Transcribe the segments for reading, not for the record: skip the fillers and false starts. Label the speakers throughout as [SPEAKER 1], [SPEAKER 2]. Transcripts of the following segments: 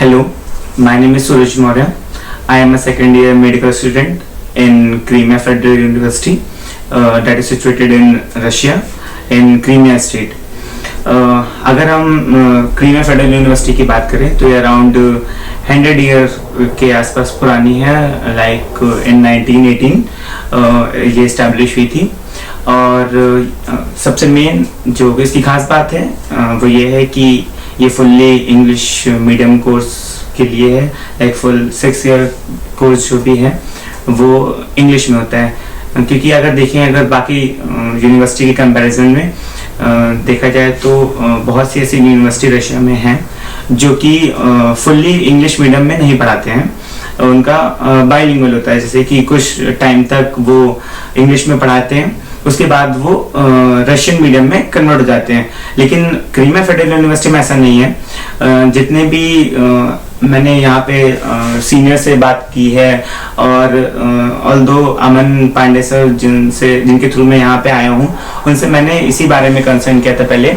[SPEAKER 1] Hello, my name is Suraj Maurya. I am a second year medical student in Crimea Federal University that is situated in Russia in Crimea state. अगर हम Crimea federal university की बात करें तो ये around 100 year के आसपास पुरानी है, लाइक इन 1918 ये इस्टेब्लिश हुई थी। और सबसे मेन जो इसकी खास बात है वो ये है कि ये फुल्ली इंग्लिश मीडियम कोर्स के लिए है, लाइक फुल 6 ईयर कोर्स जो भी है वो इंग्लिश में होता है। क्योंकि अगर देखें बाकी यूनिवर्सिटी के कंपैरिजन में देखा जाए तो बहुत सी ऐसी यूनिवर्सिटी रशिया में हैं जो कि फुल्ली इंग्लिश मीडियम में नहीं पढ़ाते हैं, उनका बाइलिंगुअल होता है। जैसे कि कुछ टाइम तक वो इंग्लिश में पढ़ाते हैं, उसके बाद वो रशियन मीडियम में कन्वर्ट हो जाते हैं। लेकिन क्रीमिया फेडरल यूनिवर्सिटी में ऐसा नहीं है। जितने भी मैंने यहाँ पे सीनियर से बात की है और ऑल्दो अमन पांडे सर जिनके थ्रू मैं यहाँ पे आया हूँ, उनसे मैंने इसी बारे में कंसर्न किया था पहले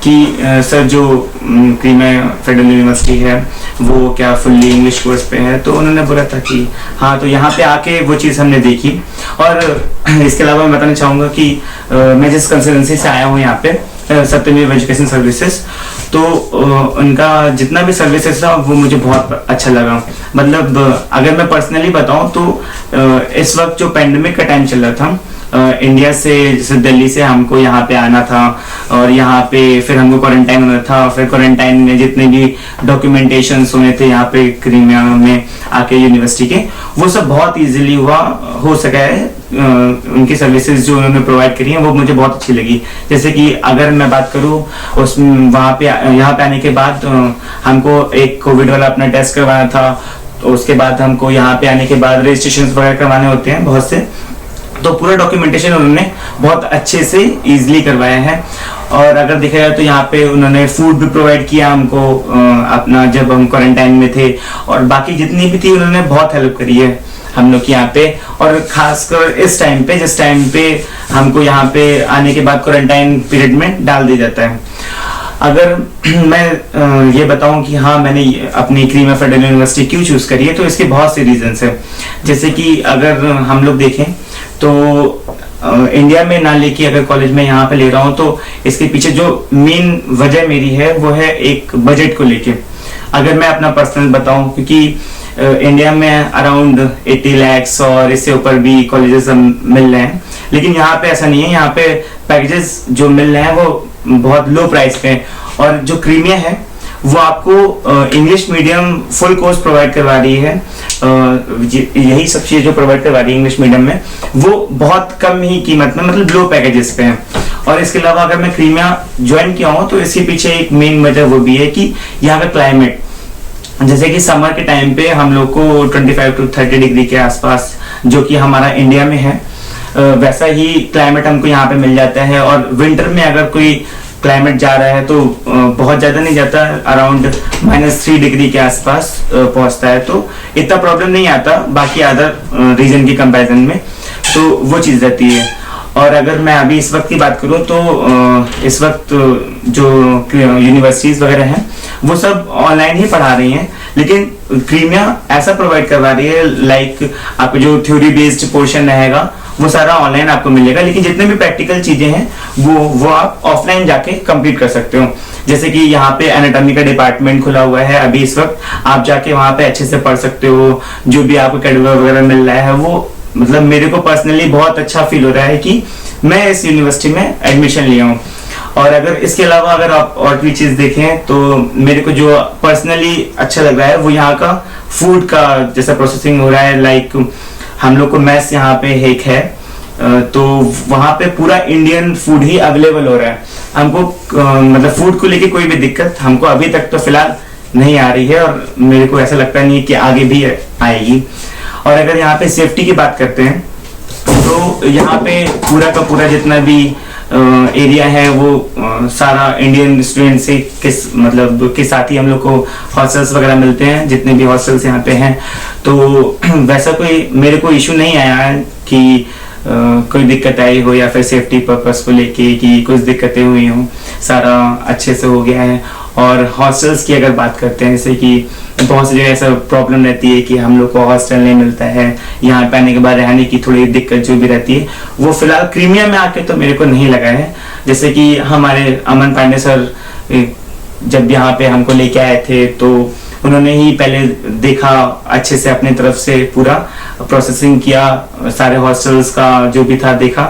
[SPEAKER 1] कि सर जो क्रीमिया फेडरल यूनिवर्सिटी है वो क्या फुल्ली इंग्लिश कोर्स पे है, तो उन्होंने बोला था कि हाँ, तो यहाँ पे आके वो चीज़ हमने देखी। और इसके अलावा मैं बताना चाहूँगा कि मैं जिस कंसल्टेंसी से आया हूँ यहाँ पे सत्यमेव एजुकेशन सर्विसेज, तो उनका जितना भी सर्विसेज था वो मुझे बहुत अच्छा लगा। मतलब अगर मैं पर्सनली बताऊं तो इस वक्त जो पेंडेमिक का टाइम चल रहा था, इंडिया से जैसे दिल्ली से हमको यहाँ पे आना था और यहाँ पे फिर हमको क्वारंटाइन होना था, फिर क्वारंटाइन में जितने भी डॉक्यूमेंटेशंस होने थे यहाँ पे क्रीमिया में आके यूनिवर्सिटी के, वो सब बहुत इजीली हो सका है। उनकी सर्विसेज जो उन्होंने प्रोवाइड करी हैं वो मुझे बहुत अच्छी लगी। जैसे कि अगर मैं बात करूँ उस वहाँ पे यहाँ पे आने के बाद हमको एक कोविड वाला अपना टेस्ट करवाना था, तो उसके बाद हमको यहाँ पे आने के बाद रजिस्ट्रेशन वगैरह करवाने होते हैं बहुत से, तो पूरा डॉक्यूमेंटेशन उन्होंने बहुत अच्छे से इजीली करवाया है। और अगर देखा जाए तो यहाँ पे उन्होंने फूड भी प्रोवाइड किया हमको अपना जब हम क्वारंटाइन में थे, और बाकी जितनी भी थी उन्होंने बहुत हेल्प करी है हम लोग यहाँ पे। और खासकर इस टाइम पे जिस टाइम पे हमको यहाँ पे आने के बाद क्वारंटाइन पीरियड में डाल दिया जाता है। अगर मैं ये बताऊं कि हाँ मैंने अपनी क्रीमिया फेडरल यूनिवर्सिटी क्यों चूज करी है, तो इसके बहुत से रीजंस है। जैसे कि अगर हम लोग देखें तो इंडिया में ना लेके अगर कॉलेज में यहाँ पे ले रहा हूँ, तो इसके पीछे जो मेन वजह मेरी है वो है एक बजट को लेके। अगर मैं अपना पर्सनल बताऊं, क्योंकि इंडिया में अराउंड 80 lakhs और इससे ऊपर भी कॉलेजेस मिल रहे हैं, लेकिन यहाँ पे ऐसा नहीं है। यहाँ पे पैकेजेस जो मिल रहे हैं वो बहुत लो प्राइस पे हैं। और जो क्रीमिया है वो आपको English medium full course provide करवा रही है। यही सब चीज़ जो प्रोवाइड करवा रही है इंग्लिश मीडियम में, वो बहुत कम ही कीमत में, मतलब लो पैकेजेस पे है। और इसके अलावा अगर मैं क्रीमिया ज्वाइन किया हूँ तो इसके पीछे एक मेन वजह वो भी है कि यहाँ का क्लाइमेट, जैसे कि समर के टाइम पे हम लोग को 25 to 30 डिग्री के आसपास जो कि हमारा इंडिया में है, वैसा ही क्लाइमेट हमको यहाँ पे मिल जाता है। और विंटर में अगर कोई क्लाइमेट जा रहा है तो बहुत ज़्यादा नहीं जाता, अराउंड -3 डिग्री के आसपास पहुँचता है, तो इतना प्रॉब्लम नहीं आता बाकी अदर रीजन के कंपैरिजन में, तो वो चीज़ रहती है। और अगर मैं अभी इस वक्त की बात करूं तो इस वक्त जो यूनिवर्सिटीज़ वगैरह हैं वो सब ऑनलाइन ही पढ़ा रही हैं, लेकिन क्रीमिया ऐसा प्रोवाइड करवा रही है लाइक आपको जो थ्योरी बेस्ड पोर्शन रहेगा वो सारा ऑनलाइन आपको मिलेगा, लेकिन जितने भी प्रैक्टिकल चीज़ें हैं वो आप ऑफलाइन जाके कंप्लीट कर सकते हो। जैसे कि यहाँ पे एनाटॉमी का डिपार्टमेंट खुला हुआ है अभी इस वक्त, आप जाके वहाँ पे अच्छे से पढ़ सकते हो। जो भी आपको कैडवर वगैरह मिल रहा है वो, मतलब मेरे को पर्सनली बहुत अच्छा फील हो रहा है कि मैं इस यूनिवर्सिटी में एडमिशन लिया हूँ। और अगर इसके अलावा अगर आप और भी चीज़ देखें तो मेरे को जो पर्सनली अच्छा लग रहा है वो यहाँ का फूड का जैसा प्रोसेसिंग हो रहा है। लाइक हम लोग को मैस यहाँ पे एक है, तो वहाँ पे पूरा इंडियन फूड ही अवेलेबल हो रहा है। हमको मतलब फूड को लेके कोई भी दिक्कत हमको अभी तक तो फिलहाल नहीं आ रही है, और मेरे को ऐसा लगता नहीं है कि आगे भी आएगी। और अगर यहाँ पे सेफ्टी की बात करते हैं तो यहाँ पे पूरा का पूरा जितना भी एरिया है वो सारा इंडियन स्टूडेंट से मतलब के साथ ही हम लोग को हॉस्टल्स वगैरह मिलते हैं, जितने भी हॉस्टल्स यहाँ पे हैं। तो वैसा कोई मेरे को इशू नहीं आया है कि कोई दिक्कत आई हो या फिर सेफ्टी पर्पस को लेके कि कुछ दिक्कतें हुई हों, सारा अच्छे से हो गया है। और हॉस्टल्स की अगर बात करते हैं, जैसे कि बहुत सी जगह ऐसा प्रॉब्लम रहती है कि हम लोग को हॉस्टल नहीं मिलता है, यहाँ पे आने के बाद रहने की थोड़ी दिक्कत जो भी रहती है, वो फिलहाल क्रीमिया में आके तो मेरे को नहीं लगा है। जैसे कि हमारे अमन पांडे सर जब यहाँ पे हमको लेके आए थे तो उन्होंने ही पहले देखा, अच्छे से अपने तरफ से पूरा प्रोसेसिंग किया, सारे हॉस्टल्स का जो भी था देखा।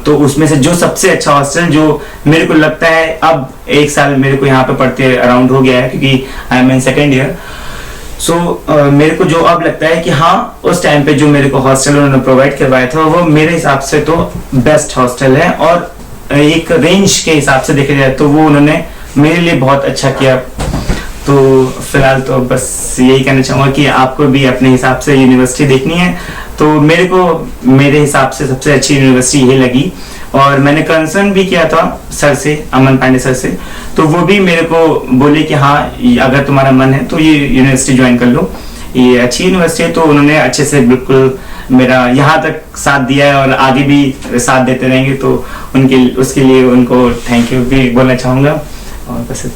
[SPEAKER 1] तो उसमें से जो सबसे अच्छा हॉस्टल जो मेरे को लगता है, अब 1 साल मेरे को यहाँ पे पढ़ते अराउंड हो गया है क्योंकि I am in second year, so मेरे को जो अब लगता है कि हाँ, उस टाइम पे जो मेरे को हॉस्टल उन्होंने प्रोवाइड करवाया था वो मेरे हिसाब से तो बेस्ट हॉस्टल है। और एक रेंज के हिसाब से देखा जाए तो वो उन्होंने मेरे लिए बहुत अच्छा किया। तो फिलहाल तो बस यही कहना चाहूँगा कि आपको भी अपने हिसाब से यूनिवर्सिटी देखनी है तो मेरे हिसाब से सबसे अच्छी यूनिवर्सिटी ये लगी। और मैंने कंसर्न भी किया था सर से, अमन पांडे सर से, तो वो भी मेरे को बोले कि हाँ, अगर तुम्हारा मन है तो ये यूनिवर्सिटी ज्वाइन कर लो, ये अच्छी यूनिवर्सिटी है। तो उन्होंने अच्छे से बिल्कुल मेरा यहाँ तक साथ दिया है और आगे भी साथ देते रहेंगे, तो उसके लिए उनको थैंक यू भी बोलना चाहूँगा। और बस